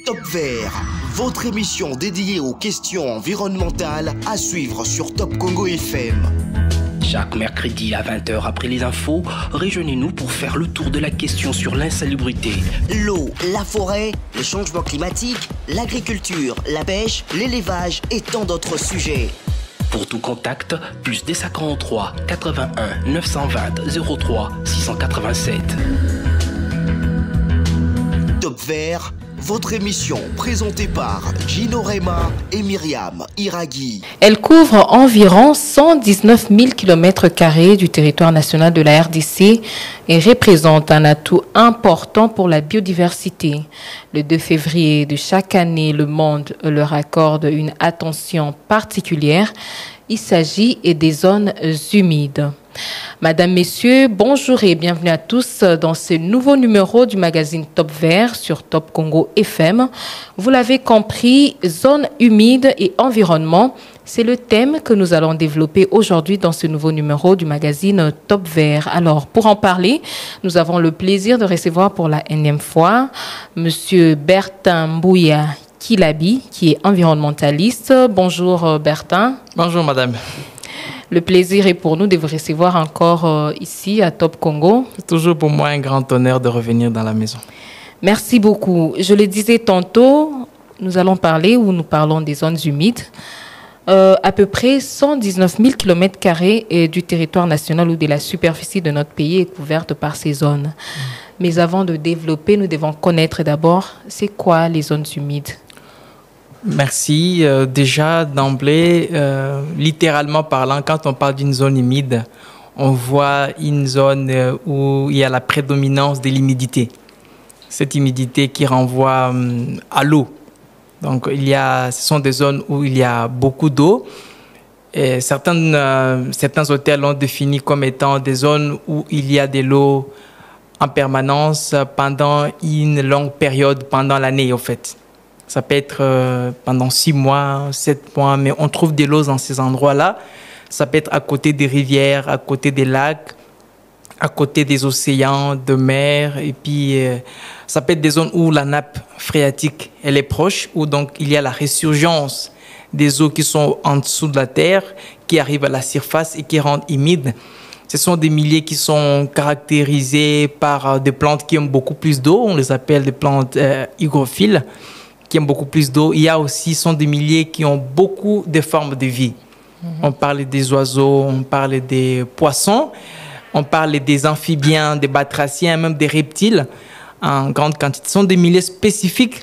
Top Vert, votre émission dédiée aux questions environnementales à suivre sur Top Congo FM. Chaque mercredi à 20h après les infos, rejoignez-nous pour faire le tour de la question sur l'insalubrité. L'eau, la forêt, le changement climatique, l'agriculture, la pêche, l'élevage et tant d'autres sujets. Pour tout contact, plus des 43 81 920 03 687. Top Vert, votre émission présentée par Gino Rema et Myriam Iraghi. Elle couvre environ 119 000 km² du territoire national de la RDC et représente un atout important pour la biodiversité. Le 2 février de chaque année, le monde leur accorde une attention particulière. Il s'agit des zones humides. Madame, Messieurs, bonjour et bienvenue à tous dans ce nouveau numéro du magazine Top Vert sur Top Congo FM. Vous l'avez compris, zone humide et environnement, c'est le thème que nous allons développer aujourd'hui dans ce nouveau numéro du magazine Top Vert. Alors, pour en parler, nous avons le plaisir de recevoir pour la énième fois Monsieur Bertin Mbouya Kilabi, qui est environnementaliste. Bonjour Bertin. Bonjour Madame. Le plaisir est pour nous de vous recevoir encore ici à Top Congo. C'est toujours pour moi un grand honneur de revenir dans la maison. Merci beaucoup. Je le disais tantôt, nous parlons des zones humides. À peu près 119 000 km² du territoire national ou de la superficie de notre pays est couverte par ces zones. Mais avant de développer, nous devons connaître d'abord, c'est quoi les zones humides? Merci. Déjà, d'emblée, littéralement parlant, quand on parle d'une zone humide, on voit une zone où il y a la prédominance de l'humidité. Cette humidité qui renvoie à l'eau. Donc, ce sont des zones où il y a beaucoup d'eau. Et certains hôtels l'ont défini comme étant des zones où il y a de l'eau en permanence pendant une longue période, pendant l'année, au fait. Ça peut être pendant 6 mois, 7 mois, mais on trouve de l'eau dans ces endroits-là. Ça peut être à côté des rivières, à côté des lacs, à côté des océans, de mer. Et puis, ça peut être des zones où la nappe phréatique, elle est proche, où donc il y a la résurgence des eaux qui sont en dessous de la terre, qui arrivent à la surface et qui rendent humides. Ce sont des milieux qui sont caractérisés par des plantes qui aiment beaucoup plus d'eau. On les appelle des plantes hygrophiles, qui aiment beaucoup plus d'eau. Il y a aussi des milieux qui ont beaucoup de formes de vie. On parle des oiseaux, on parle des poissons, on parle des amphibiens, des batraciens, même des reptiles en grande quantité. Ce sont des milieux spécifiques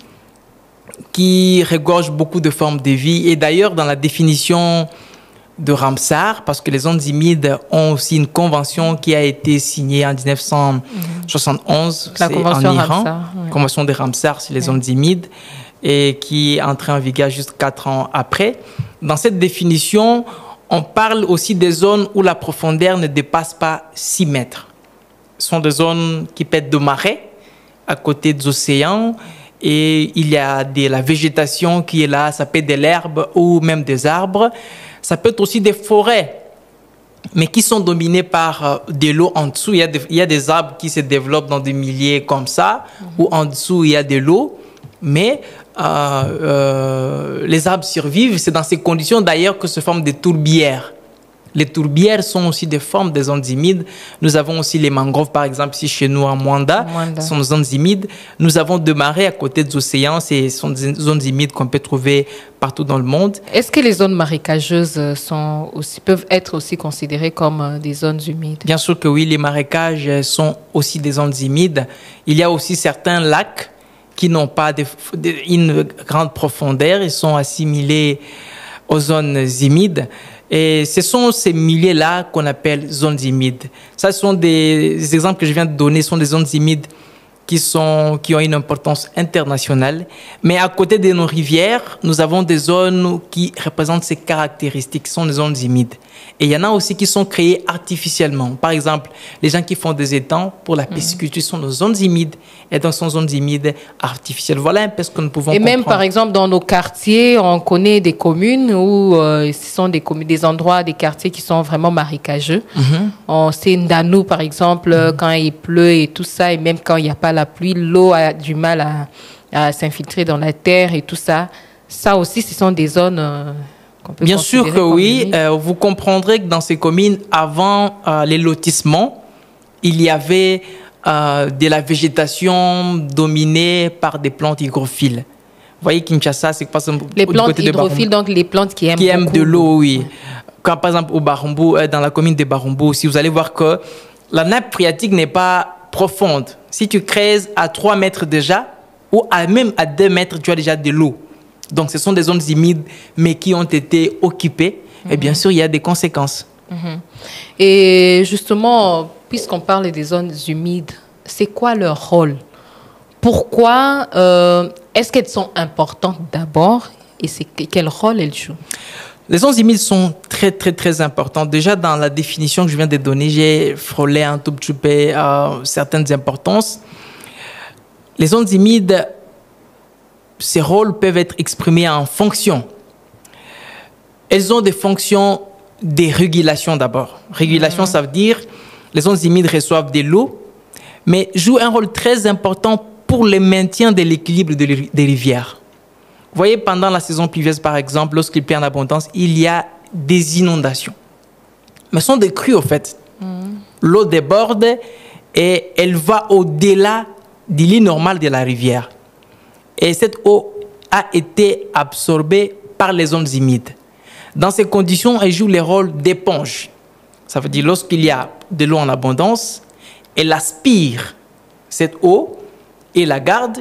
qui regorgent beaucoup de formes de vie. Et d'ailleurs, dans la définition de Ramsar, parce que les zones humides ont aussi une convention qui a été signée en 1971, c'est en Iran. La convention de Ramsar sur les zones humides, et qui est entrée en vigueur juste 4 ans après. Dans cette définition, on parle aussi des zones où la profondeur ne dépasse pas 6 mètres. Ce sont des zones qui peuvent être de marais, à côté des océans, et il y a de la végétation qui est là, ça peut être de l'herbe ou même des arbres. Ça peut être aussi des forêts, mais qui sont dominées par de l'eau en dessous. Il y a des arbres qui se développent dans des milieux comme ça, où en dessous il y a de l'eau, mais les arbres survivent. C'est dans ces conditions d'ailleurs que se forment des tourbières. Les tourbières sont aussi des formes des zones humides. Nous avons aussi les mangroves, par exemple, ici chez nous à Mwanda. Ce sont des zones humides. Nous avons des marais à côté des océans. Ce sont des zones humides qu'on peut trouver partout dans le monde. Est-ce que les zones marécageuses peuvent être aussi considérées comme des zones humides? Bien sûr que oui, les marécages sont aussi des zones humides. Il y a aussi certains lacs qui n'ont pas une grande profondeur. Ils sont assimilés aux zones humides. Et ce sont ces milieux-là qu'on appelle zones humides. Ça, ce sont des exemples que je viens de donner, ce sont des zones humides qui ont une importance internationale. Mais à côté de nos rivières, nous avons des zones qui représentent ces caractéristiques, ce sont des zones humides. Et il y en a aussi qui sont créées artificiellement. Par exemple, les gens qui font des étangs pour la pisciculture sont des zones humides. Et donc, ce sont des zones humides artificielles. Voilà un peu ce que nous pouvons comprendre. Et même, par exemple, dans nos quartiers, on connaît des communes où ce sont des endroits, des quartiers qui sont vraiment marécageux. On sait Ndanou, par exemple, quand il pleut et tout ça, et même quand il n'y a pas la pluie, l'eau a du mal à s'infiltrer dans la terre et tout ça. Ça aussi, ce sont des zones qu'on peut Bien considérer sûr que comme oui. humides. Vous comprendrez que dans ces communes, avant les lotissements, il y avait de la végétation dominée par des plantes hygrophiles. Vous voyez, Kinshasa, c'est par exemple Les du plantes côté de hydrophiles, donc les plantes qui aiment de beaucoup l'eau, oui. Quand par exemple au Barumbu, dans la commune de Barumbu, si vous allez voir que la nappe phréatique n'est pas profonde. Si tu creuses à 3 mètres déjà, ou même à 2 mètres, tu as déjà de l'eau. Donc ce sont des zones humides, mais qui ont été occupées. Et bien sûr, il y a des conséquences. Et justement, puisqu'on parle des zones humides, c'est quoi leur rôle? Pourquoi est-ce qu'elles sont importantes d'abord et quel rôle elles jouent? Les zones humides sont très, très, très importantes. Déjà, dans la définition que je viens de donner, j'ai frôlé un tout petit peu certaines importances. Les zones humides, ces rôles peuvent être exprimés en fonctions. Elles ont des fonctions de régulation d'abord. Régulation, ça veut dire les zones humides reçoivent de l'eau, mais jouent un rôle très important pour le maintien de l'équilibre des rivières. Vous voyez, pendant la saison pluvieuse, par exemple, lorsqu'il pleut en abondance, il y a des inondations. Mais ce sont des crues, au fait. L'eau déborde et elle va au-delà du lit normal de la rivière. Et cette eau a été absorbée par les zones humides. Dans ces conditions, elle joue le rôle d'éponge. Ça veut dire lorsqu'il y a de l'eau en abondance, elle aspire cette eau et la garde.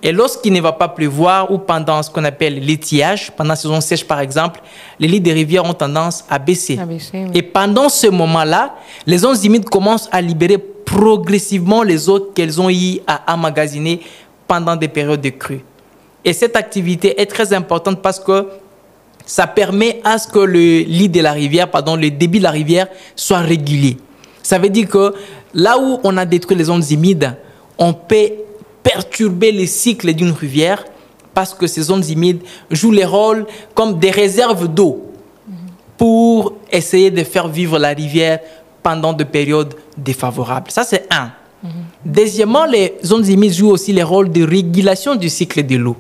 Et lorsqu'il ne va pas pleuvoir ou pendant ce qu'on appelle l'étiage, pendant la saison sèche par exemple, les lits des rivières ont tendance à baisser. Oui. Et pendant ce moment-là, les zones humides commencent à libérer progressivement les eaux qu'elles ont eu à emmagasiner pendant des périodes de crue. Et cette activité est très importante parce que ça permet à ce que le lit de la rivière, le débit de la rivière soit régulier. Ça veut dire que là où on a détruit les zones humides, on peut perturber le cycle d'une rivière parce que ces zones humides jouent les rôles comme des réserves d'eau pour essayer de faire vivre la rivière pendant des périodes défavorables. Ça, c'est un. Deuxièmement, les zones humides jouent aussi les rôles de régulation du cycle de l'eau.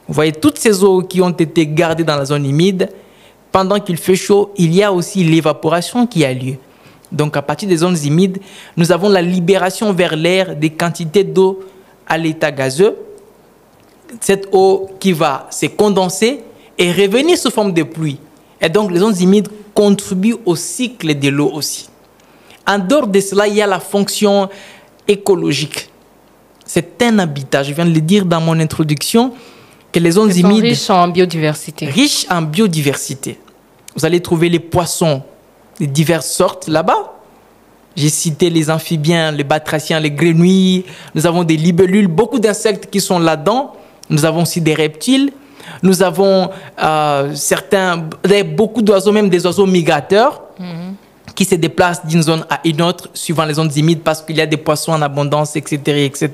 Vous voyez, toutes ces eaux qui ont été gardées dans la zone humide, pendant qu'il fait chaud, il y a aussi l'évaporation qui a lieu. Donc, à partir des zones humides, nous avons la libération vers l'air des quantités d'eau à l'état gazeux. Cette eau qui va se condenser et revenir sous forme de pluie. Et donc, les zones humides contribuent au cycle de l'eau aussi. En dehors de cela, il y a la fonction écologique. C'est un habitat, je viens de le dire dans mon introduction, que les zones humides... riches en biodiversité. Riches en biodiversité. Vous allez trouver les poissons de diverses sortes là-bas. J'ai cité les amphibiens, les batraciens, les grenouilles. Nous avons des libellules, beaucoup d'insectes qui sont là-dedans. Nous avons aussi des reptiles. Nous avons beaucoup d'oiseaux, même des oiseaux migrateurs, qui se déplacent d'une zone à une autre, suivant les zones humides, parce qu'il y a des poissons en abondance, etc., etc.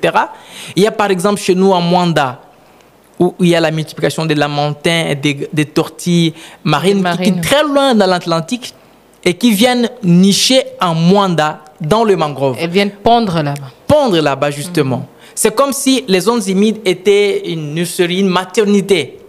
Il y a par exemple chez nous en Mwanda, où il y a la multiplication des lamantins et des tortilles marines, qui sont très loin dans l'Atlantique et qui viennent nicher en Mwanda, dans le mangrove. Elles viennent pondre là-bas. Pondre là-bas, justement. C'est comme si les zones humides étaient une nurserie, une maternité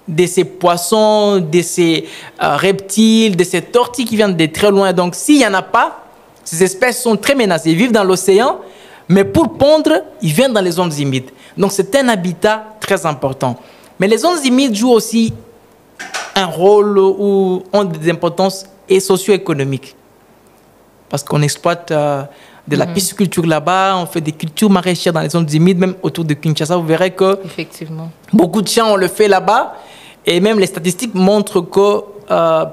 de ces poissons, de ces reptiles, de ces tortilles qui viennent de très loin. Donc, s'il n'y en a pas, ces espèces sont très menacées. Ils vivent dans l'océan, mais pour pondre, ils viennent dans les zones humides. Donc, c'est un habitat très important. Mais les zones humides jouent aussi un rôle ou ont des importances socio-économiques. Parce qu'on exploite de la pisciculture là-bas, on fait des cultures maraîchères dans les zones humides, même autour de Kinshasa. Vous verrez que beaucoup de champs, on le fait là-bas. Et même les statistiques montrent que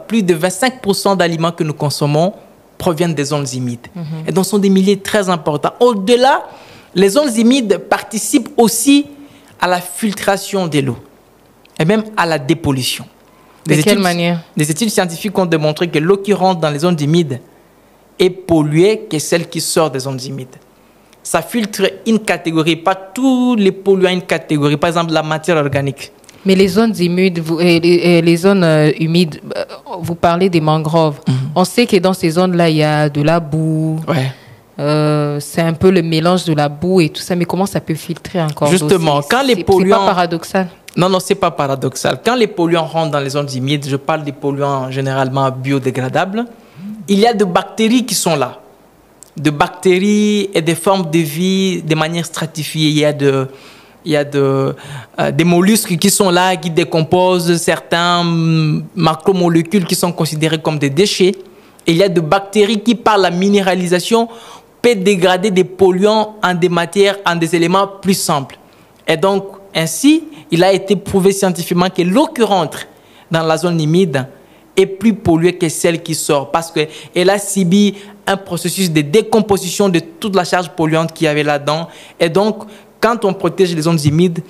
plus de 25% d'aliments que nous consommons proviennent des zones humides. Et donc, ce sont des milieux très importants. Au-delà, les zones humides participent aussi à la filtration de l'eau et même à la dépollution. De quelle manière? Des études scientifiques ont démontré que l'eau qui rentre dans les zones humides est polluée que celle qui sort des zones humides. Ça filtre une catégorie, pas tous les polluants une catégorie. Par exemple, la matière organique. Mais les zones humides, les zones humides, vous parlez des mangroves. On sait que dans ces zones-là, il y a de la boue. Ouais. c'est un peu le mélange de la boue et tout ça, mais comment ça peut filtrer encore? Justement, quand les polluants... C'est pas paradoxal? Non, c'est pas paradoxal. Quand les polluants rentrent dans les zones humides, je parle des polluants généralement biodégradables, il y a des bactéries qui sont là. De bactéries et des formes de vie de manière stratifiée. Il y a des mollusques qui sont là, qui décomposent certains macromolécules qui sont considérées comme des déchets. Et il y a des bactéries qui, par la minéralisation, peuvent dégrader des polluants en des matières, en des éléments plus simples. Et donc, ainsi, il a été prouvé scientifiquement que l'eau qui rentre dans la zone humide est plus polluée que celle qui sort parce qu'elle a subi un processus de décomposition de toute la charge polluante qu'il y avait là-dedans. Et donc, quand on protège les zones humides,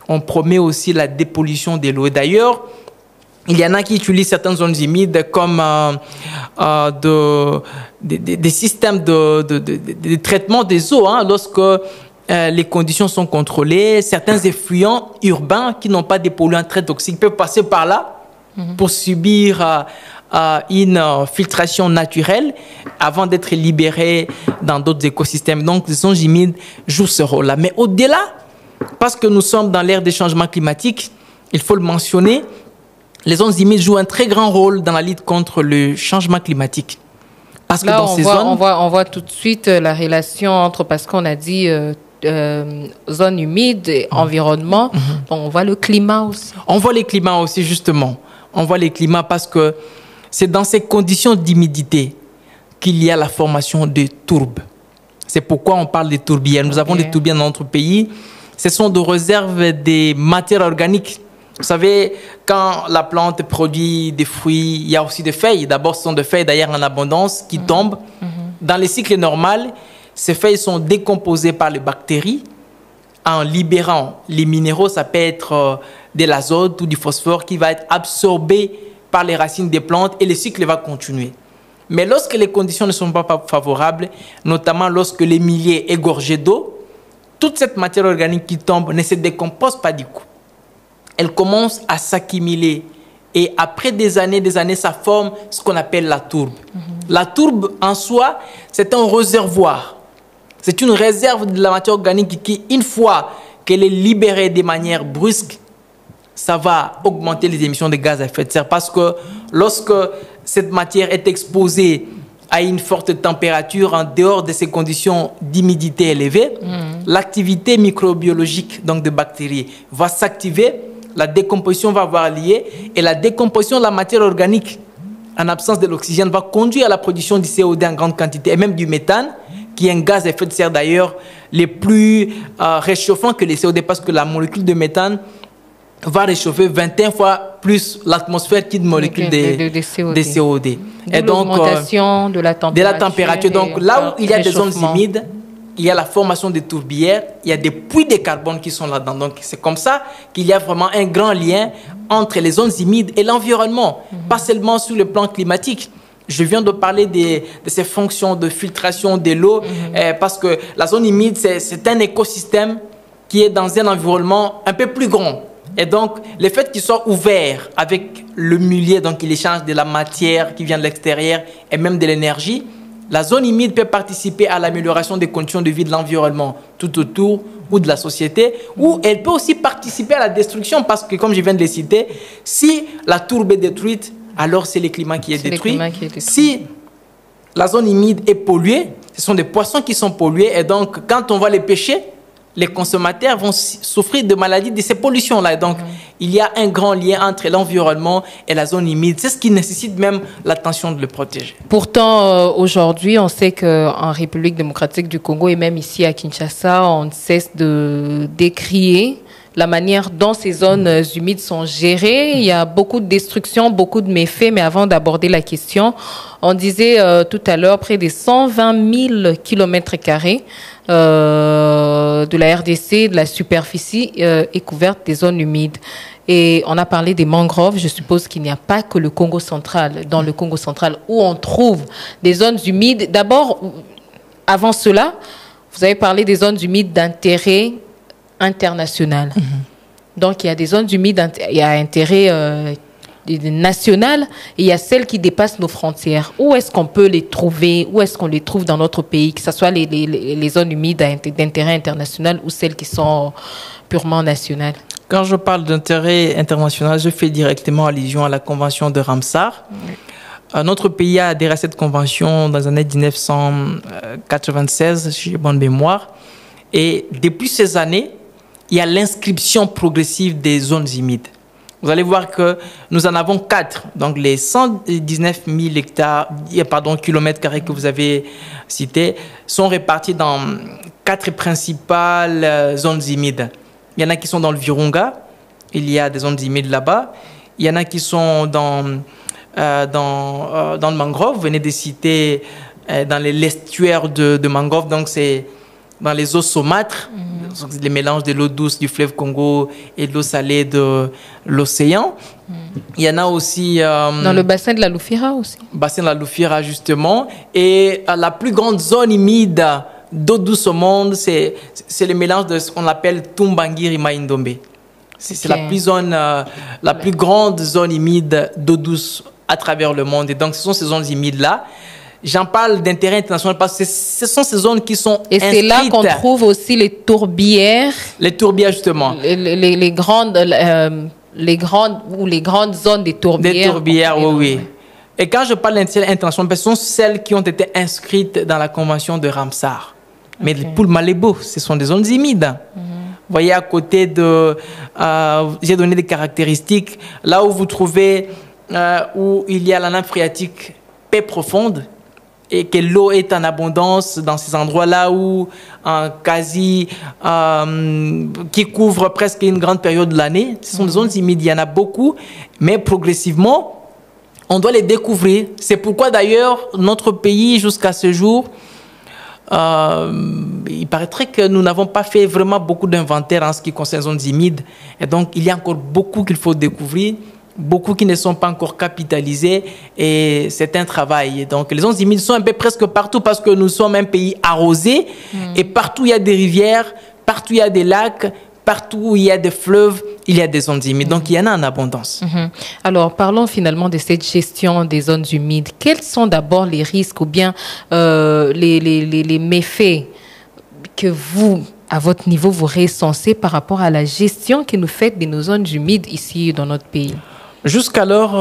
on promet aussi la dépollution de l'eau. D'ailleurs, il y en a qui utilisent certaines zones humides comme des systèmes de traitement des eaux lorsque les conditions sont contrôlées. Certains effluents urbains qui n'ont pas des polluants très toxiques peuvent passer par là pour subir une filtration naturelle avant d'être libérés dans d'autres écosystèmes. Donc, les zones humides jouent ce rôle-là. Mais au-delà, parce que nous sommes dans l'ère des changements climatiques, il faut le mentionner, les zones humides jouent un très grand rôle dans la lutte contre le changement climatique. Parce là, que dans ces zones... on voit tout de suite la relation entre, parce qu'on a dit zone humide et environnement, on voit le climat aussi. On voit les climats aussi, justement. On voit les climats parce que c'est dans ces conditions d'humidité qu'il y a la formation de tourbes. C'est pourquoi on parle des tourbières. Nous avons des tourbières dans notre pays. Ce sont des réserves des matières organiques. Vous savez, quand la plante produit des fruits, il y a aussi des feuilles. D'abord, ce sont des feuilles d'ailleurs en abondance qui tombent. Dans les cycles normaux, ces feuilles sont décomposées par les bactéries en libérant les minéraux. Ça peut être de l'azote ou du phosphore qui va être absorbé par les racines des plantes et le cycle va continuer. Mais lorsque les conditions ne sont pas favorables, notamment lorsque les milieux est gorgé d'eau, toute cette matière organique qui tombe ne se décompose pas du coup. Elle commence à s'accumuler et après des années, ça forme ce qu'on appelle la tourbe. La tourbe en soi, c'est un réservoir. C'est une réserve de la matière organique qui, une fois qu'elle est libérée de manière brusque, ça va augmenter les émissions de gaz à effet de serre parce que lorsque cette matière est exposée à une forte température en dehors de ces conditions d'humidité élevée, l'activité microbiologique donc de bactéries va s'activer, la décomposition va avoir lieu et la décomposition de la matière organique en absence de l'oxygène va conduire à la production du CO2 en grande quantité et même du méthane qui est un gaz à effet de serre d'ailleurs les plus réchauffants que les CO2 parce que la molécule de méthane va réchauffer 21 fois plus l'atmosphère qu'une molécule de CO2. Et donc, l'augmentation de la température. Donc, là où il y a des zones humides, il y a la formation des tourbières, il y a des puits de carbone qui sont là-dedans. Donc, c'est comme ça qu'il y a vraiment un grand lien entre les zones humides et l'environnement, pas seulement sur le plan climatique. Je viens de parler de ces fonctions de filtration de l'eau, parce que la zone humide, c'est un écosystème qui est dans un environnement un peu plus grand. Et donc, le fait qu'il soit ouvert avec le milieu, donc il échange de la matière qui vient de l'extérieur et même de l'énergie, la zone humide peut participer à l'amélioration des conditions de vie de l'environnement tout autour ou de la société, ou elle peut aussi participer à la destruction parce que, comme je viens de le citer, si la tourbe est détruite, alors c'est le climat qui est détruit. Si la zone humide est polluée, ce sont des poissons qui sont pollués et donc quand on va les pêcher, les consommateurs vont souffrir de maladies de ces pollutions-là. Donc, il y a un grand lien entre l'environnement et la zone humide. C'est ce qui nécessite même l'attention de le protéger. Pourtant, aujourd'hui, on sait qu'en République démocratique du Congo et même ici à Kinshasa, on ne cesse de décrier la manière dont ces zones humides sont gérées. Il y a beaucoup de destruction, beaucoup de méfaits. Mais avant d'aborder la question, on disait tout à l'heure près de 120 000 km² de la RDC, de la superficie est couverte des zones humides. Et on a parlé des mangroves. Je suppose qu'il n'y a pas que le Congo central, dans le Congo central, où on trouve des zones humides. D'abord, avant cela, vous avez parlé des zones humides d'intérêt international. Donc, il y a des zones humides, il y a intérêt nationales et il y a celles qui dépassent nos frontières. Où est-ce qu'on peut les trouver? Où est-ce qu'on les trouve dans notre pays? Que ce soit les zones humides d'intérêt international ou celles qui sont purement nationales. Quand je parle d'intérêt international, je fais directement allusion à la Convention de Ramsar. Oui. Notre pays a adhéré à cette convention dans les années 1996, si j'ai bonne mémoire. Et depuis ces années, il y a l'inscription progressive des zones humides. Vous allez voir que nous en avons 4. Donc les 119 000 kilomètres carrés que vous avez cités sont répartis dans 4 principales zones humides. Il y en a qui sont dans le Virunga, il y a des zones humides là-bas. Il y en a qui sont dans le mangrove, vous venez de citer dans l'estuaire de mangrove, donc c'est dans les eaux saumâtres, les mélanges de l'eau douce du fleuve Congo et de l'eau salée de l'océan. Il y en a aussi... dans le bassin de la Lufira aussi. Bassin de la Lufira, justement. Et la plus grande zone humide d'eau douce au monde, c'est le mélange de ce qu'on appelle Tumbangiri Maindombe. C'est la plus grande zone humide d'eau douce à travers le monde. Et donc, ce sont ces zones humides-là. J'en parle d'intérêt international parce que ce sont ces zones qui sont inscrites. Et c'est là qu'on trouve aussi les tourbières. Les tourbières, justement. Les grandes zones des tourbières. Des tourbières, oui. Et quand je parle d'intérêt international, ce sont celles qui ont été inscrites dans la Convention de Ramsar. Mais pour le Malébo, ce sont des zones humides. Vous voyez, à côté de... j'ai donné des caractéristiques. Là où vous trouvez... où il y a la nappe phréatique paix profonde et que l'eau est en abondance dans ces endroits-là où qui couvre presque une grande période de l'année. Ce sont des zones humides, il y en a beaucoup, mais progressivement, on doit les découvrir. C'est pourquoi d'ailleurs, notre pays, jusqu'à ce jour, il paraîtrait que nous n'avons pas fait vraiment beaucoup d'inventaire en ce qui concerne les zones humides. Et donc, il y a encore beaucoup qu'il faut découvrir. Beaucoup qui ne sont pas encore capitalisés et c'est un travail. Et donc, les zones humides sont un peu presque partout parce que nous sommes un pays arrosé et partout il y a des rivières, partout il y a des lacs, partout où il y a des fleuves, il y a des zones humides. Donc, il y en a en abondance. Alors, parlons finalement de cette gestion des zones humides. Quels sont d'abord les risques ou bien les méfaits que vous, à votre niveau, vous recensez par rapport à la gestion que nous faites de nos zones humides ici dans notre pays? Jusqu'alors,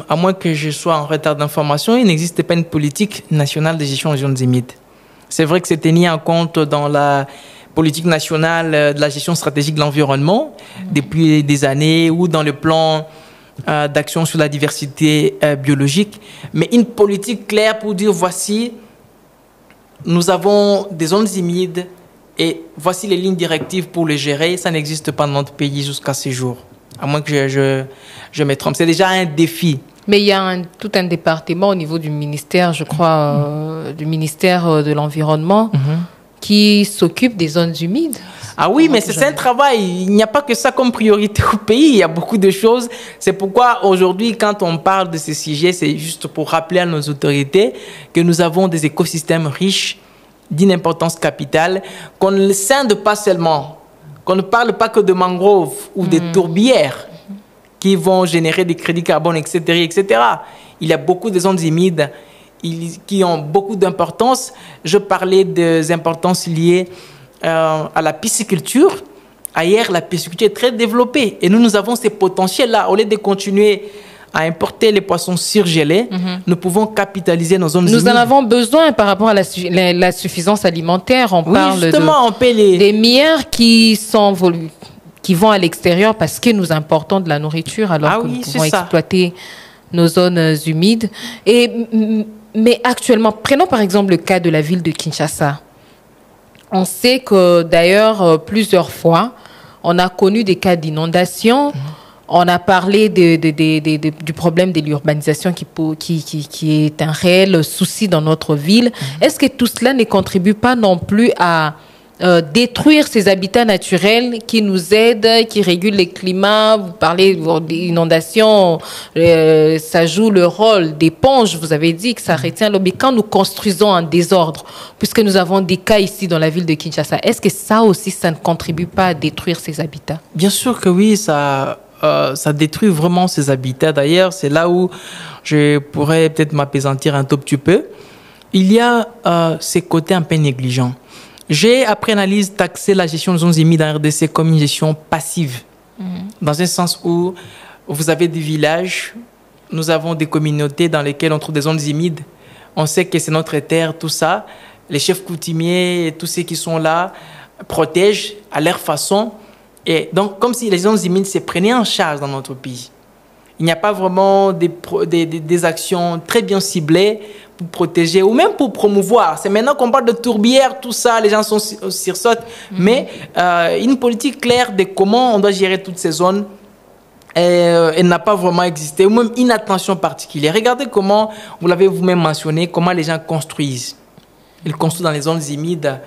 à moins que je sois en retard d'information, il n'existait pas une politique nationale de gestion des zones humides. C'est vrai que c'était mis en compte dans la politique nationale de la gestion stratégique de l'environnement depuis des années ou dans le plan d'action sur la diversité biologique. Mais une politique claire pour dire voici, nous avons des zones humides et voici les lignes directives pour les gérer, ça n'existe pas dans notre pays jusqu'à ce jour. À moins que je me trompe. C'est déjà un défi. Mais il y a tout un département au niveau du ministère, je crois, du ministère de l'Environnement, qui s'occupe des zones humides. Ah oui, mais c'est un travail. Il n'y a pas que ça comme priorité au pays. Il y a beaucoup de choses. C'est pourquoi aujourd'hui, quand on parle de ces sujets, c'est juste pour rappeler à nos autorités que nous avons des écosystèmes riches, d'une importance capitale, qu'on ne scinde pas seulement. Qu'on ne parle pas que de mangroves ou de tourbières qui vont générer des crédits carbone, etc., etc. Il y a beaucoup de zones humides qui ont beaucoup d'importance. Je parlais des importances liées à la pisciculture. Ailleurs, la pisciculture est très développée. Et nous avons ces potentiels-là. Au lieu de continuer à importer les poissons surgelés, nous pouvons capitaliser nos zones humides. Nous en avons besoin par rapport à la suffisance alimentaire. On parle des milliards qui vont à l'extérieur parce que nous importons de la nourriture alors que nous pouvons exploiter nos zones humides. Mais actuellement, prenons par exemple le cas de la ville de Kinshasa. On sait que d'ailleurs, plusieurs fois, on a connu des cas d'inondation. On a parlé du problème de l'urbanisation qui est un réel souci dans notre ville. Est-ce que tout cela ne contribue pas non plus à détruire ces habitats naturels qui nous aident, qui régulent le climat? Vous parlez d'inondation, ça joue le rôle d'éponge. Vous avez dit que ça retient l'eau. Mais quand nous construisons en désordre, puisque nous avons des cas ici dans la ville de Kinshasa, est-ce que ça aussi, ça ne contribue pas à détruire ces habitats? Bien sûr que oui, ça ça détruit vraiment ces habitats. D'ailleurs, c'est là où je pourrais peut-être m'apaisantir un tout petit peu. Il y a ces côtés un peu négligents. J'ai, après analyse, taxé la gestion des zones humides en RDC comme une gestion passive. Dans un sens où vous avez des villages, nous avons des communautés dans lesquelles on trouve des zones humides. On sait que c'est notre terre, tout ça. Les chefs coutumiers, tous ceux qui sont là, protègent à leur façon. Et donc, comme si les zones humides se prenaient en charge dans notre pays. Il n'y a pas vraiment des actions très bien ciblées pour protéger ou même pour promouvoir. C'est maintenant qu'on parle de tourbières, tout ça, les gens sont sursautent. Mais une politique claire de comment on doit gérer toutes ces zones, elle n'a pas vraiment existé, ou même une attention particulière. Regardez comment, vous l'avez vous-même mentionné, comment les gens construisent. Ils construisent dans les zones humides.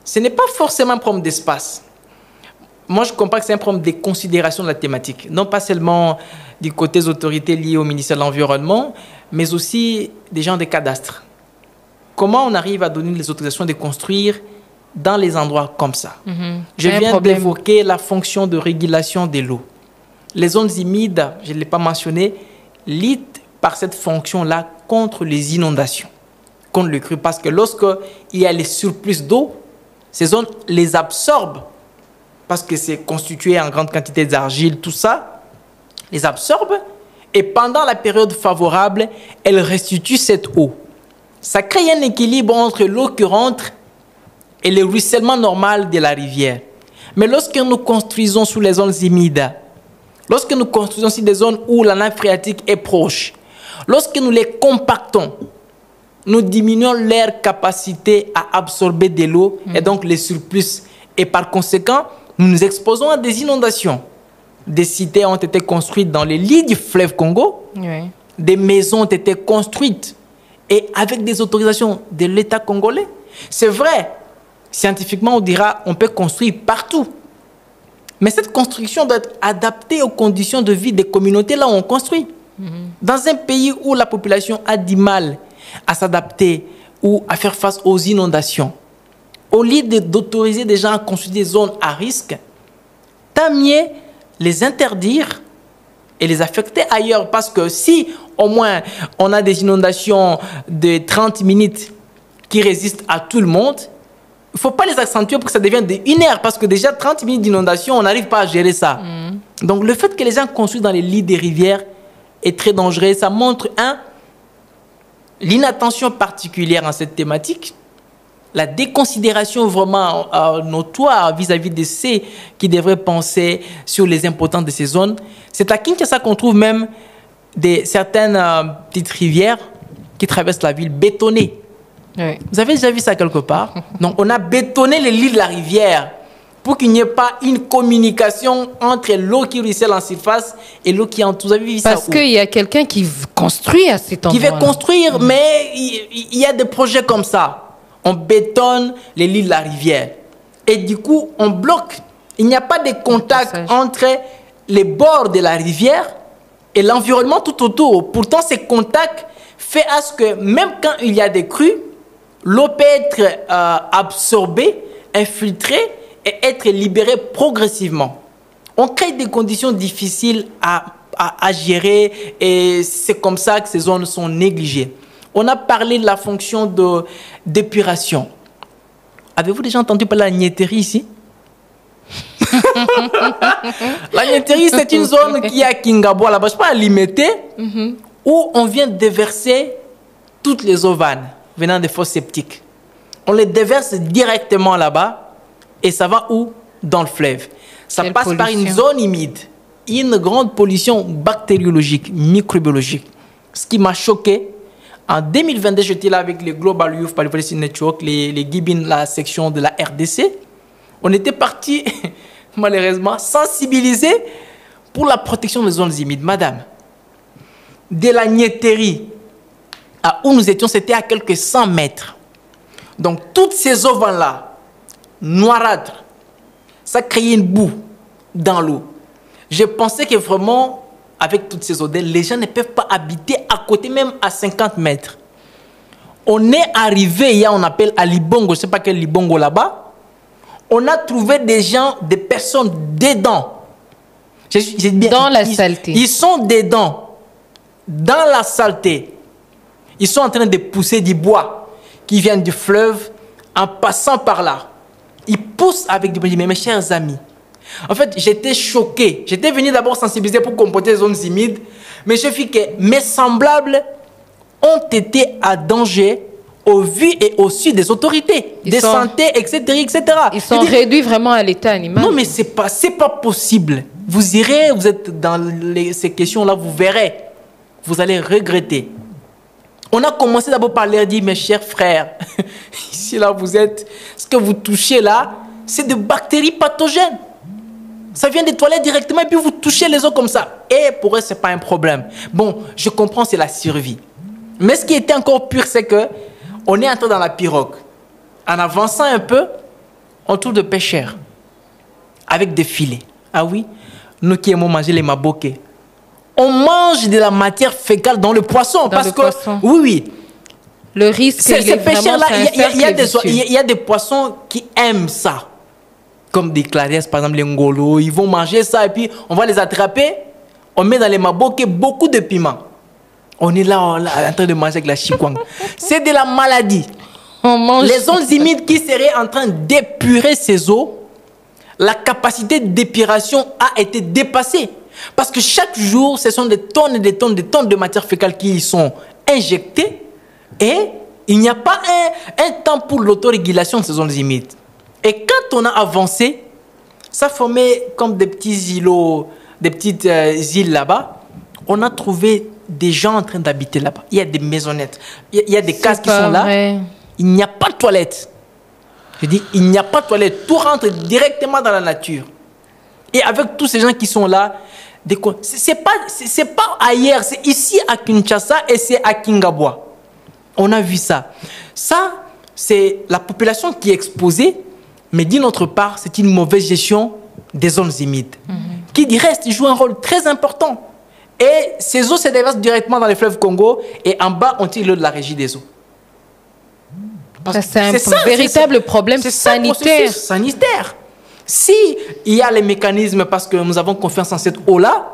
Ce n'est pas forcément un problème d'espace. Moi, je comprends que c'est un problème de considération de la thématique. Non pas seulement du côté des autorités liées au ministère de l'Environnement, mais aussi des gens des cadastres. Comment on arrive à donner les autorisations de construire dans les endroits comme ça? Je viens d'évoquer la fonction de régulation de l'eau. Les zones humides, je ne l'ai pas mentionné, luttent par cette fonction-là contre les inondations, contre le cru. Parce que lorsqu'il y a les surplus d'eau, ces zones les absorbent, parce que c'est constitué en grande quantité d'argile, tout ça, les absorbe, et pendant la période favorable, elles restituent cette eau. Ça crée un équilibre entre l'eau qui rentre et le ruissellement normal de la rivière. Mais lorsque nous construisons sous les zones humides, lorsque nous construisons sur des zones où la nappe phréatique est proche, lorsque nous les compactons, nous diminuons leur capacité à absorber de l'eau et donc les surplus. Et par conséquent, nous nous exposons à des inondations. Des cités ont été construites dans les lits du fleuve Congo. Des maisons ont été construites et avec des autorisations de l'État congolais. C'est vrai, scientifiquement, on dira on peut construire partout. Mais cette construction doit être adaptée aux conditions de vie des communautés là où on construit. Dans un pays où la population a du mal à s'adapter ou à faire face aux inondations, au lieu d'autoriser des gens à construire des zones à risque, tant mieux les interdire et les affecter ailleurs. Parce que si au moins on a des inondations de 30 minutes qui résistent à tout le monde, il ne faut pas les accentuer pour que ça devienne de 1 heure. Parce que déjà 30 minutes d'inondation, on n'arrive pas à gérer ça. Donc le fait que les gens construisent dans les lits des rivières est très dangereux. Ça montre, l'inattention particulière en cette thématique, la déconsidération vraiment notoire vis-à-vis de ceux qui devraient penser sur les importances de ces zones. C'est à Kinshasa qu'on trouve même certaines petites rivières qui traversent la ville bétonnées. Vous avez déjà vu ça quelque part? Donc on a bétonné les lits de la rivière pour qu'il n'y ait pas une communication entre l'eau qui ruisselle en surface et l'eau qui entoure. Vous avez vu ça? Parce qu'il y a quelqu'un qui construit à cet endroit. Qui veut construire, mais il y a des projets comme ça. On bétonne les lits de la rivière. Et du coup, on bloque. Il n'y a pas de contact entre les bords de la rivière et l'environnement tout autour. Pourtant, ces contacts font à ce que même quand il y a des crues, l'eau peut être absorbée, infiltrée et être libérée progressivement. On crée des conditions difficiles à gérer et c'est comme ça que ces zones sont négligées. On a parlé de la fonction d'épuration. Avez-vous déjà entendu parler de la Niétérie ici? La Niétérie, c'est une zone qui est à Kingabo, là-bas, je sais pas, à Limete, où on vient déverser toutes les eaux vannes venant des fosses septiques. On les déverse directement là-bas et ça va où? Dans le fleuve. Ça passe par une zone humide. Une grande pollution bactériologique, microbiologique. Ce qui m'a choqué, en 2022, j'étais là avec les Global Youth Policy Network, les Gibin, la section de la RDC. On était partis, malheureusement, sensibiliser pour la protection des zones humides. Madame, de la Niétérie à où nous étions, c'était à quelques 100 mètres. Donc, toutes ces eaux-là, noirâtres, ça créait une boue dans l'eau. Je pensais que vraiment, avec toutes ces odeurs, les gens ne peuvent pas habiter à côté, même à 50 mètres. On est arrivé, il y a, on appelle à Libongo, je ne sais pas quel Libongo là-bas. On a trouvé des gens, des personnes dedans. J'ai bien, dans la saleté. Ils sont dedans, dans la saleté. Ils sont en train de pousser du bois qui vient du fleuve en passant par là. Ils poussent avec du bois. Mais mes chers amis, en fait, j'étais choqué. J'étais venu d'abord sensibiliser pour comporter les zones humides, mais je vis que mes semblables ont été à danger au vu et au su des autorités, des santé, etc., etc. Ils sont réduits vraiment à l'état animal. Non, mais c'est pas possible. Vous irez, vous êtes dans ces questions-là, vous verrez. Vous allez regretter. On a commencé d'abord par leur dire, mes chers frères, ici là vous êtes, ce que vous touchez là, c'est de bactéries pathogènes. Ça vient des toilettes directement et puis vous touchez les eaux comme ça. Et pour eux, ce n'est pas un problème. Bon, je comprends, c'est la survie. Mais ce qui était encore pire, c'est que on est entré dans la pirogue. En avançant un peu, on trouve des pêcheurs avec des filets. Ah oui, nous qui aimons manger les maboké. On mange de la matière fécale dans le poisson. Poisson. Oui. Le risque, ces pêcheurs-là, il y a des poissons qui aiment ça. Comme des clarières, par exemple, les ngolos. Ils vont manger ça et puis on va les attraper. On met dans les maboké beaucoup de piment. On est là, en train de manger avec la chikwang. C'est de la maladie. Les zones humides qui seraient en train d'épurer ces eaux, la capacité d'épuration a été dépassée. Parce que chaque jour, ce sont des tonnes et des tonnes de matière fécale qui y sont injectées et il n'y a pas un temps pour l'autorégulation de ces zones humides. Et quand on a avancé, ça formait comme des petits îlots, des petites îles là-bas. On a trouvé des gens en train d'habiter là-bas. Il y a des maisonnettes, il y a des cases qui sont là. Il n'y a pas de toilette. Je dis, il n'y a pas de toilette. Tout rentre directement dans la nature. Et avec tous ces gens qui sont là, c'est pas ailleurs, c'est ici à Kinshasa et c'est à Kingabwa. On a vu ça. Ça, c'est la population qui est exposée, mais d'une autre part, c'est une mauvaise gestion des zones humides, qui du reste joue un rôle très important. Et ces eaux se déversent directement dans le fleuve Congo et en bas, on tire l'eau de la régie des eaux. C'est un véritable problème sanitaire. Si il y a les mécanismes, parce que nous avons confiance en cette eau-là,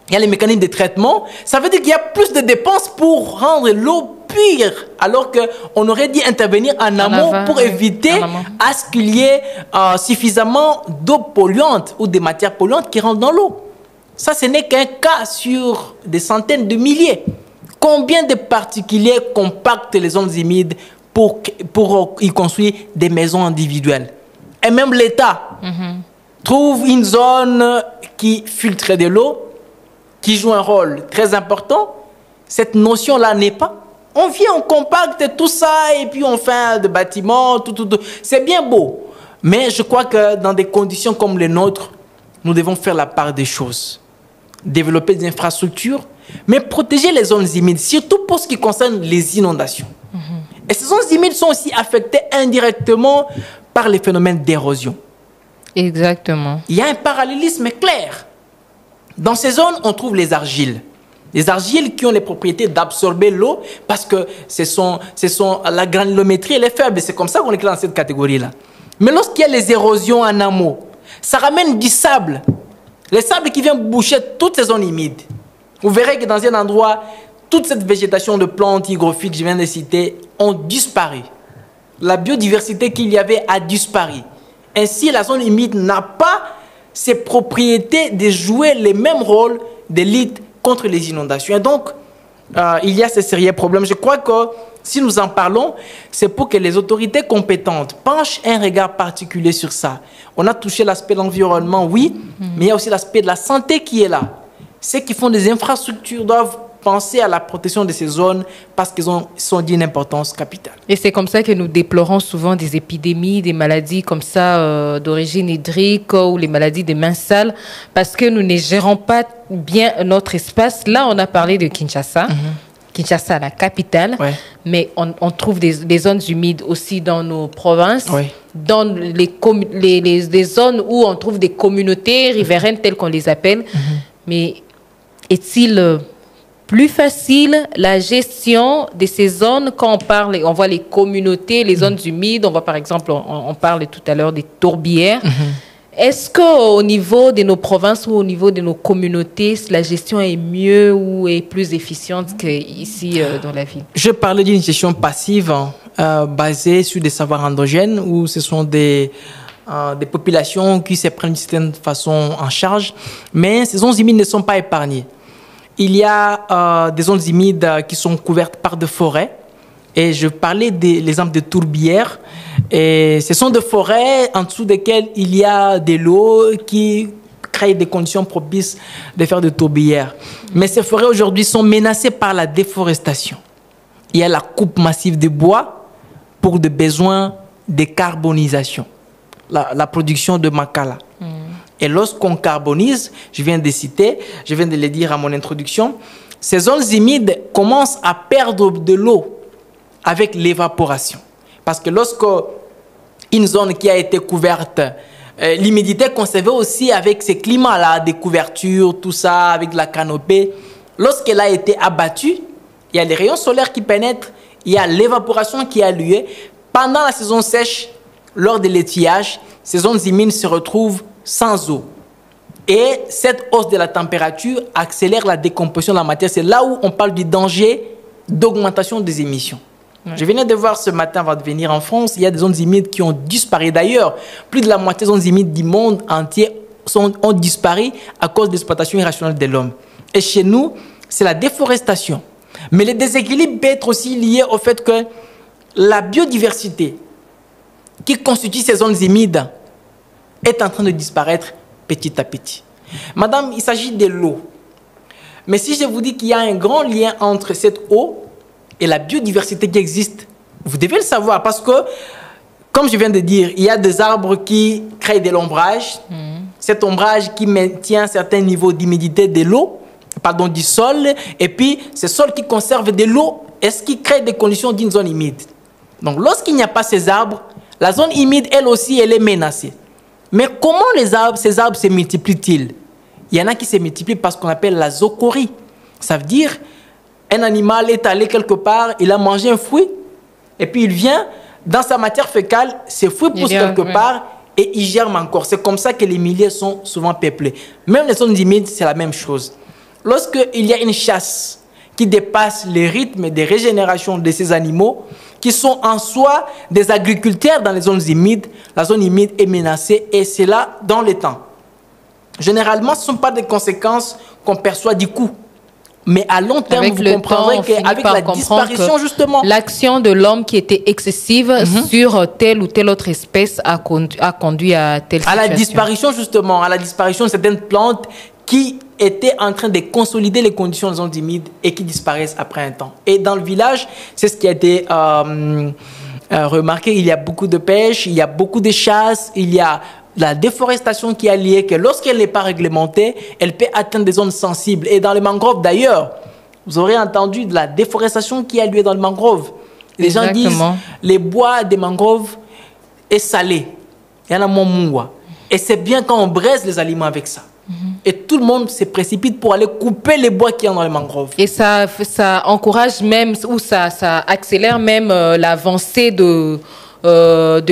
il y a les mécanismes de traitement, ça veut dire qu'il y a plus de dépenses pour rendre l'eau pure, alors qu'on aurait dû intervenir en amont pour éviter à ce qu'il y ait suffisamment d'eau polluante ou des matières polluantes qui rentrent dans l'eau. Ça, ce n'est qu'un cas sur des centaines de milliers. Combien de particuliers compactent les zones humides pour y construire des maisons individuelles? Et même l'État trouve une zone qui filtre de l'eau, qui joue un rôle très important. Cette notion-là n'est pas. On vient, on compacte tout ça et puis on fait des bâtiments, tout. C'est bien beau. Mais je crois que dans des conditions comme les nôtres, nous devons faire la part des choses. Développer des infrastructures, mais protéger les zones humides, surtout pour ce qui concerne les inondations. Et ces zones humides sont aussi affectées indirectement par les phénomènes d'érosion. Exactement. Il y a un parallélisme clair. Dans ces zones, on trouve les argiles. Les argiles qui ont les propriétés d'absorber l'eau parce que la granulométrie elle est faible. C'est comme ça qu'on est dans cette catégorie-là. Mais lorsqu'il y a les érosions en amont, ça ramène du sable. Le sable qui vient boucher toutes ces zones humides. Vous verrez que dans un endroit, toute cette végétation de plantes hygrophiques que je viens de citer ont disparu. La biodiversité qu'il y avait a disparu. Ainsi, la zone humide n'a pas ses propriétés de jouer les mêmes rôles de lutte contre les inondations. Et donc, il y a ces sérieux problèmes. Je crois que si nous en parlons, c'est pour que les autorités compétentes penchent un regard particulier sur ça. On a touché l'aspect de l'environnement, oui, mais il y a aussi l'aspect de la santé qui est là. Ceux qui font des infrastructures doivent penser à la protection de ces zones parce qu'elles sont d'une importance capitale. Et c'est comme ça que nous déplorons souvent des épidémies, des maladies comme ça d'origine hydrique ou les maladies des mains sales parce que nous ne gérons pas bien notre espace. Là, on a parlé de Kinshasa. Kinshasa, la capitale, mais on trouve des zones humides aussi dans nos provinces, dans les zones où on trouve des communautés riveraines telles qu'on les appelle. Mais est-il plus facile la gestion de ces zones quand on voit les communautés, les zones humides, on voit par exemple, on parle tout à l'heure des tourbières. Est-ce qu'au niveau de nos provinces ou au niveau de nos communautés, la gestion est mieux ou est plus efficiente qu'ici dans la ville? Je parlais d'une gestion passive basée sur des savoirs endogènes où ce sont des populations qui se prennent d'une certaine façon en charge, mais ces zones humides ne sont pas épargnées. Il y a des zones humides qui sont couvertes par des forêts. Et je parlais de l'exemple de tourbières. Et ce sont des forêts en dessous desquelles il y a de l'eau qui crée des conditions propices de faire des tourbières. Mais ces forêts aujourd'hui sont menacées par la déforestation. Il y a la coupe massive de bois pour des besoins de carbonisation, la production de makala. Et lorsqu'on carbonise, je viens de le dire à mon introduction, ces zones humides commencent à perdre de l'eau avec l'évaporation. Parce que lorsque une zone qui a été couverte, l'humidité conservée aussi avec ces climats-là, des couvertures, tout ça, avec la canopée, lorsqu'elle a été abattue, il y a les rayons solaires qui pénètrent, il y a l'évaporation qui a lieu. Pendant la saison sèche, lors de l'étiage, ces zones humides se retrouvent sans eau. Et cette hausse de la température accélère la décomposition de la matière. C'est là où on parle du danger d'augmentation des émissions. Je venais de voir ce matin, avant de venir en France, il y a des zones humides qui ont disparu. D'ailleurs, plus de la moitié des zones humides du monde entier ont disparu à cause de l'exploitation irrationnelle de l'homme. Et chez nous, c'est la déforestation. Mais le déséquilibre peut être aussi lié au fait que la biodiversité qui constitue ces zones humides est en train de disparaître petit à petit. Madame, il s'agit de l'eau. Mais si je vous dis qu'il y a un grand lien entre cette eau et la biodiversité qui existe, vous devez le savoir parce que, comme je viens de dire, il y a des arbres qui créent de l'ombrage. Cet ombrage qui maintient un certain niveau d'humidité de l'eau, du sol, et puis ce sol qui conserve de l'eau, est-ce qui crée des conditions d'une zone humide. Donc, lorsqu'il n'y a pas ces arbres, la zone humide, elle aussi, elle est menacée. Mais comment ces arbres se multiplient-ils? Il y en a qui se multiplient parce qu'on appelle la zoochorie. Ça veut dire un animal est allé quelque part, il a mangé un fruit, et puis il vient, dans sa matière fécale, ce fruit pousse quelque part, et il germe encore. C'est comme ça que les milieux sont souvent peuplés. Même les zones humides, c'est la même chose. Lorsqu'il y a une chasse qui dépasse les rythmes de régénération de ces animaux, qui sont en soi des agriculteurs dans les zones humides, la zone humide est menacée, et c'est là dans le temps. Généralement, ce ne sont pas des conséquences qu'on perçoit du coup. Mais à long terme, vous comprendrez qu'avec la disparition, justement... L'action de l'homme qui était excessive sur telle ou telle autre espèce a conduit à telle situation. À la disparition, justement, à la disparition de certaines plantes qui étaient en train de consolider les conditions des zones humides et qui disparaissent après un temps. Et dans le village, c'est ce qui a été remarqué. Il y a beaucoup de pêche, il y a beaucoup de chasse, il y a la déforestation qui est liée, que lorsqu'elle n'est pas réglementée, elle peut atteindre des zones sensibles. Et dans les mangroves, d'ailleurs, vous aurez entendu de la déforestation qui a lieu dans les mangroves. Les gens disent, les bois des mangroves est salé. Il y en a mon moua. Et c'est bien quand on braise les aliments avec ça. Et tout le monde se précipite pour aller couper les bois qui sont dans les mangroves. Et ça encourage même, ou ça accélère même l'avancée de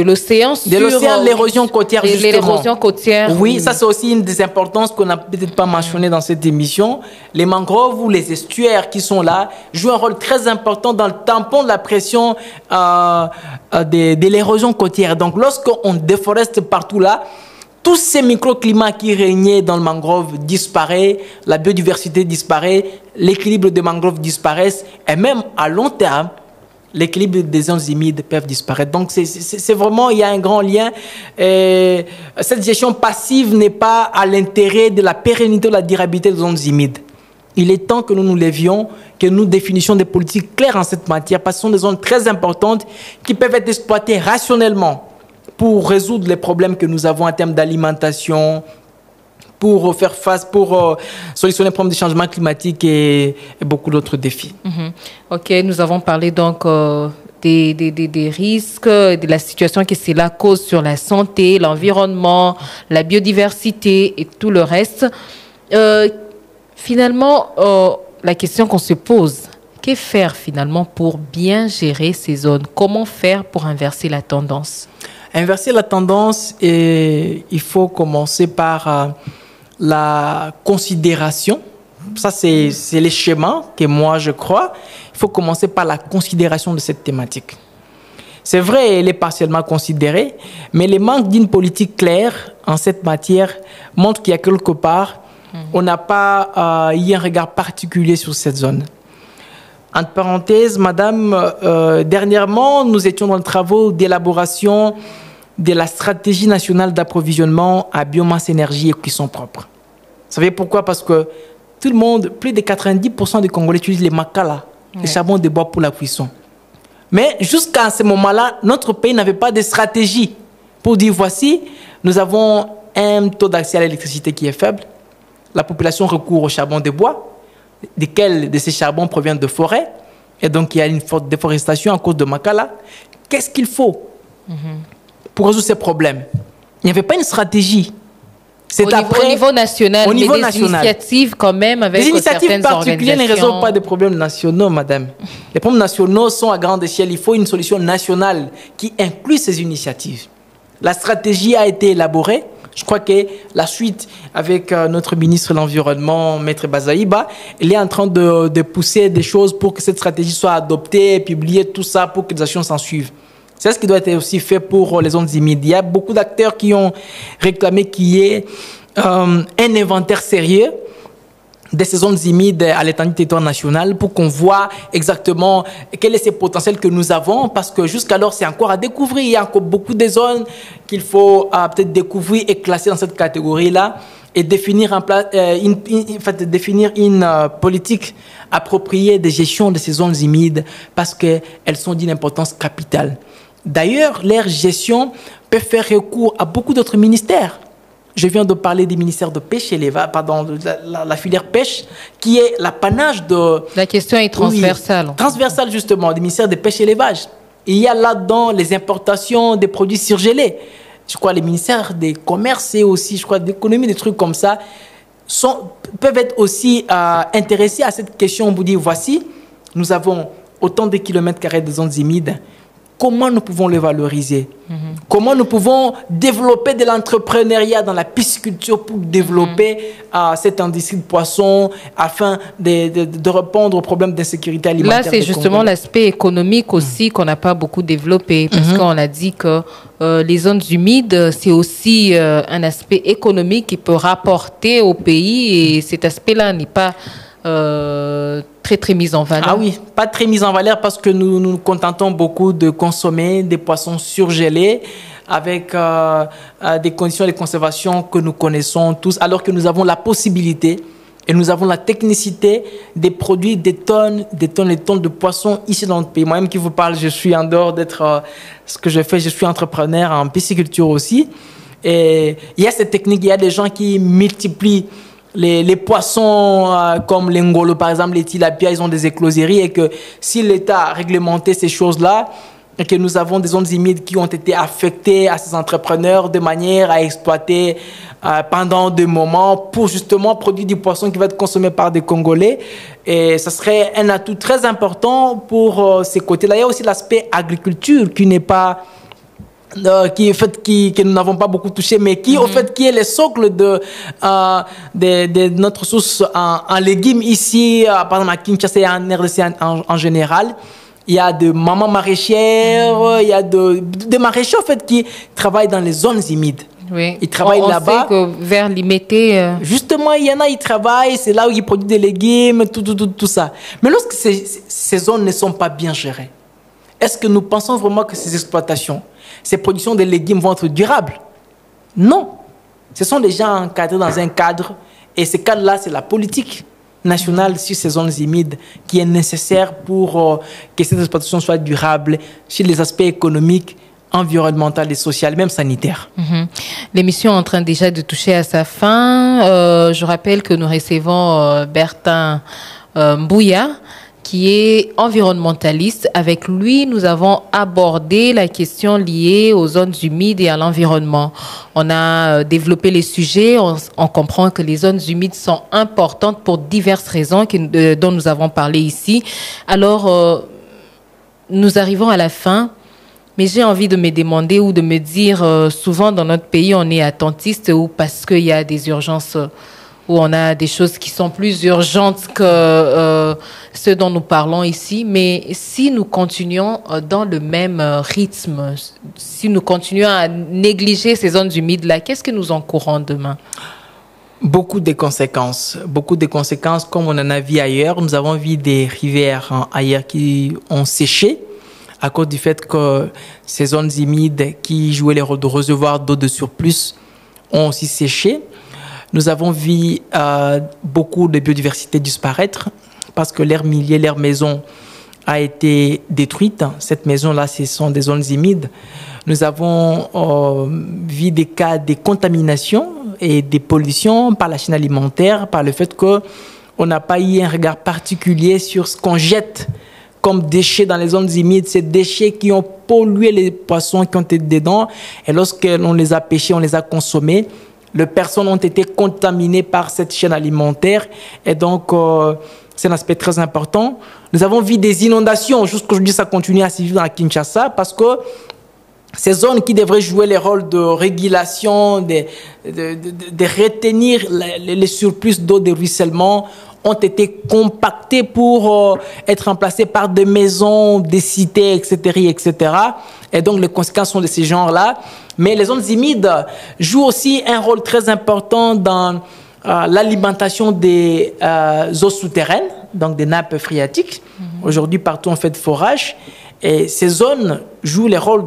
l'océan sur... De l'océan, l'érosion côtière, justement. L'érosion côtière. Oui, ça c'est aussi une des importances qu'on n'a peut-être pas mentionné dans cette émission. Les mangroves ou les estuaires qui sont là jouent un rôle très important dans le tampon de la pression de l'érosion côtière. Donc lorsqu'on déforeste partout là, tous ces microclimats qui régnaient dans le mangrove disparaissent, la biodiversité disparaît, l'équilibre des mangroves disparaissent, et même à long terme, l'équilibre des zones humides peuvent disparaître. Donc, c'est vraiment, il y a un grand lien. Et cette gestion passive n'est pas à l'intérêt de la pérennité ou de la durabilité des zones humides. Il est temps que nous nous levions, que nous définissions des politiques claires en cette matière, parce que ce sont des zones très importantes qui peuvent être exploitées rationnellement pour résoudre les problèmes que nous avons en termes d'alimentation, pour faire face, pour solutionner les problèmes du changement climatique et beaucoup d'autres défis. Ok, nous avons parlé donc des risques, de la situation que cela cause sur la santé, l'environnement, la biodiversité et tout le reste. Finalement, la question qu'on se pose, que faire finalement pour bien gérer ces zones? Comment faire pour inverser la tendance? Inverser la tendance, et il faut commencer par la considération. Ça, c'est les schémas que moi, je crois. Il faut commencer par la considération de cette thématique. C'est vrai, elle est partiellement considérée, mais les manques d'une politique claire en cette matière montrent qu'il y a quelque part, on n'a pas eu un regard particulier sur cette zone. Entre parenthèses, madame, dernièrement, nous étions dans les travaux d'élaboration de la stratégie nationale d'approvisionnement à biomasse énergie et cuisson propre. Vous savez pourquoi? Parce que tout le monde, plus de 90% des Congolais utilisent les makala, les charbons de bois pour la cuisson. Mais jusqu'à ce moment-là, notre pays n'avait pas de stratégie pour dire voici, nous avons un taux d'accès à l'électricité qui est faible, la population recourt au charbon de bois, desquels de ces charbons proviennent de forêts, et donc il y a une forte déforestation à cause de makala. Qu'est-ce qu'il faut pour résoudre ces problèmes? Il n'y avait pas une stratégie. C'est au niveau national, au niveau mais des initiatives quand même avec certaines organisations. Les initiatives particulières ne résolvent pas des problèmes nationaux, madame. Les problèmes nationaux sont à grande échelle. Il faut une solution nationale qui inclut ces initiatives. La stratégie a été élaborée. Je crois que la suite avec notre ministre de l'Environnement, Maître Bazaïba, il est en train de pousser des choses pour que cette stratégie soit adoptée, publiée, tout ça, pour que les actions s'en suivent. C'est ce qui doit être aussi fait pour les zones humides. Il y a beaucoup d'acteurs qui ont réclamé qu'il y ait un inventaire sérieux de ces zones humides à l'étendue du territoire national pour qu'on voit exactement quel est ce potentiel que nous avons, parce que jusqu'alors, c'est encore à découvrir. Il y a encore beaucoup de zones qu'il faut peut-être découvrir et classer dans cette catégorie-là et définir une politique appropriée de gestion de ces zones humides parce qu'elles sont d'une importance capitale. D'ailleurs, leur gestion peut faire recours à beaucoup d'autres ministères. Je viens de parler du ministère de pêche et la filière pêche, qui est l'apanage de... La question est transversale. Oui, transversale, justement, du ministère de pêche et élevage. Il y a là-dedans les importations des produits surgelés. Je crois les ministères des commerces et aussi, je crois, d'économie, des trucs comme ça, peuvent être aussi intéressés à cette question. On vous dit, voici, nous avons autant de kilomètres carrés de zones humides. Comment nous pouvons les valoriser? Comment nous pouvons développer de l'entrepreneuriat dans la pisciculture pour développer cette industrie de poissons afin de répondre aux problèmes d'insécurité alimentaire? Là, c'est justement l'aspect économique aussi qu'on n'a pas beaucoup développé parce qu'on a dit que les zones humides, c'est aussi un aspect économique qui peut rapporter au pays et cet aspect-là n'est pas... très mis en valeur. Ah oui, pas très mis en valeur parce que nous nous contentons beaucoup de consommer des poissons surgelés avec des conditions de conservation que nous connaissons tous, alors que nous avons la possibilité et nous avons la technicité de produire des tonnes et des tonnes de poissons ici dans notre pays. Moi-même qui vous parle, je suis en dehors d'être ce que je fais, je suis entrepreneur en pisciculture aussi. Et il y a cette technique, il y a des gens qui multiplient les poissons comme les ngolo, par exemple, les tilapias, ils ont des écloseries et que si l'État a réglementé ces choses-là et que nous avons des zones humides qui ont été affectées à ces entrepreneurs de manière à exploiter pendant des moments pour justement produire du poisson qui va être consommé par des Congolais. Et ça serait un atout très important pour ces côtés-là. Il y a aussi l'aspect agriculture qui n'est pas... que nous n'avons pas beaucoup touché, mais qui, au fait, qui est le socle de notre source en légumes ici, par exemple à Kinshasa et en RDC en général. Il y a de mamans maraîchères, il y a de maraîchers, en fait, qui travaillent dans les zones humides. Oui. Ils travaillent là-bas. On sait que vers Limité... Justement, il y en a, ils travaillent, c'est là où ils produisent des légumes, tout ça. Mais lorsque ces zones ne sont pas bien gérées, est-ce que nous pensons vraiment que ces exploitations, ces productions de légumes vont être durables? Non. Ce sont des gens encadrés dans un cadre. Et ce cadre-là, c'est la politique nationale sur ces zones humides qui est nécessaire pour que ces exploitations soient durables sur les aspects économiques, environnementaux et sociaux, même sanitaires. L'émission est en train déjà de toucher à sa fin. Je rappelle que nous recevons Bertin Mbouya, qui est environnementaliste. Avec lui, nous avons abordé la question liée aux zones humides et à l'environnement. On a développé les sujets, on comprend que les zones humides sont importantes pour diverses raisons dont nous avons parlé ici. Alors, nous arrivons à la fin. Mais j'ai envie de me demander ou de me dire, souvent dans notre pays, on est attentiste ou parce qu'il y a des urgences où on a des choses qui sont plus urgentes que ce dont nous parlons ici. Mais si nous continuons dans le même rythme, si nous continuons à négliger ces zones humides-là, qu'est-ce que nous encourons demain? Beaucoup de conséquences, comme on en a vu ailleurs. Nous avons vu des rivières ailleurs qui ont séché à cause du fait que ces zones humides qui jouaient les rôles de réservoir d'eau de surplus ont aussi séché. Nous avons vu beaucoup de biodiversité disparaître parce que leur milieu, leur maison a été détruite. Cette maison-là, ce sont des zones humides. Nous avons vu des cas de contamination et de pollution par la chaîne alimentaire, par le fait qu'on n'a pas eu un regard particulier sur ce qu'on jette comme déchets dans les zones humides, ces déchets qui ont pollué les poissons qui ont été dedans. Et lorsque l'on les a pêchés, on les a consommés, les personnes ont été contaminées par cette chaîne alimentaire. Et donc, c'est un aspect très important. Nous avons vu des inondations. Jusqu'aujourd'hui, ça continue à se vivre à Kinshasa parce que ces zones qui devraient jouer les rôles de régulation, de retenir les surplus d'eau de ruissellement, ont été compactés pour être remplacés par des maisons, des cités, etc. Et donc, les conséquences sont de ces genres-là. Mais les zones humides jouent aussi un rôle très important dans l'alimentation des eaux souterraines, donc des nappes phréatiques. Aujourd'hui, partout, on fait de forage. Et ces zones jouent le rôle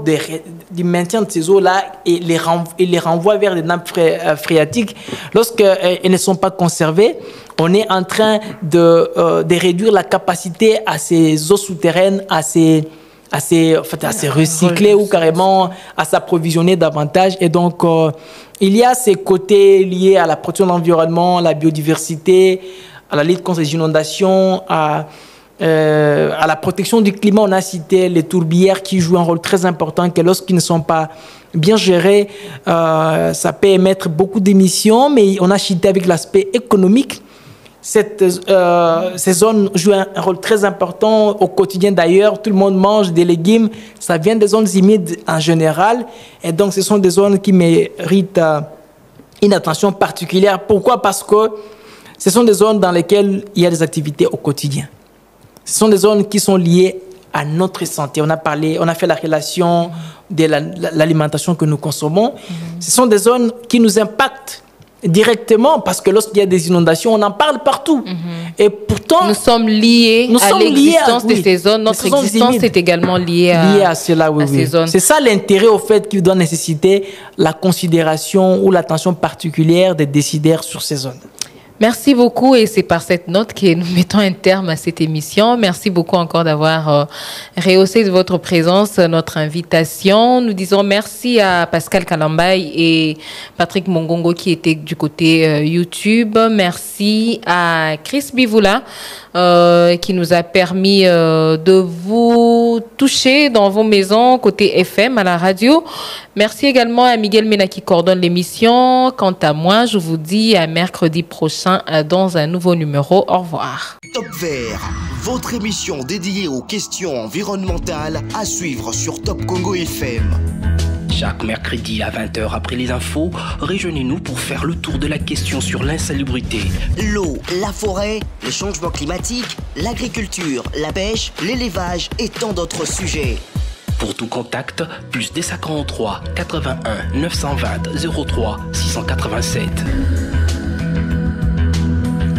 du maintien de ces eaux-là et les renvoient vers des nappes phréatiques. Lorsqu'elles ne sont pas conservées, on est en train de réduire la capacité à ces eaux souterraines à se recycler ou carrément à s'approvisionner davantage. Et donc, il y a ces côtés liés à la protection de l'environnement, la biodiversité, à la lutte contre les inondations, à la protection du climat. On a cité les tourbières qui jouent un rôle très important, que lorsqu'ils ne sont pas bien gérés, ça peut émettre beaucoup d'émissions, mais on a cité avec l'aspect économique. Ces zones jouent un rôle très important au quotidien d'ailleurs. Tout le monde mange des légumes, ça vient des zones humides en général. Et donc, ce sont des zones qui méritent une attention particulière. Pourquoi? Parce que ce sont des zones dans lesquelles il y a des activités au quotidien. Ce sont des zones qui sont liées à notre santé. On a fait la relation de l'alimentation que nous consommons. Ce sont des zones qui nous impactent directement parce que lorsqu'il y a des inondations, on en parle partout. Et pourtant, nous sommes liés à l'existence de ces zones. Notre existence est également liée à cela, à ces zones. C'est ça l'intérêt au fait qui doit nécessiter la considération ou l'attention particulière des décideurs sur ces zones. Merci beaucoup et c'est par cette note que nous mettons un terme à cette émission. Merci beaucoup encore d'avoir rehaussé de votre présence notre invitation. Nous disons merci à Pascal Kalambay et Patrick Mongongo qui étaient du côté YouTube. Merci à Chris Bivoula qui nous a permis de vous toucher dans vos maisons côté FM à la radio. Merci également à Miguel Mena qui coordonne l'émission. Quant à moi, je vous dis à mercredi prochain dans un nouveau numéro. Au revoir. Top Vert, votre émission dédiée aux questions environnementales à suivre sur Top Congo FM. Chaque mercredi à 20h après les infos, rejoignez-nous pour faire le tour de la question sur l'insalubrité. L'eau, la forêt, les changements climatiques, l'agriculture, la pêche, l'élevage et tant d'autres sujets. Pour tout contact, plus des 43 81 920 03 687.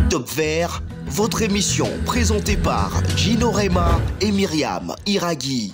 Top Vert, votre émission présentée par Gino Rema et Myriam Iraghi.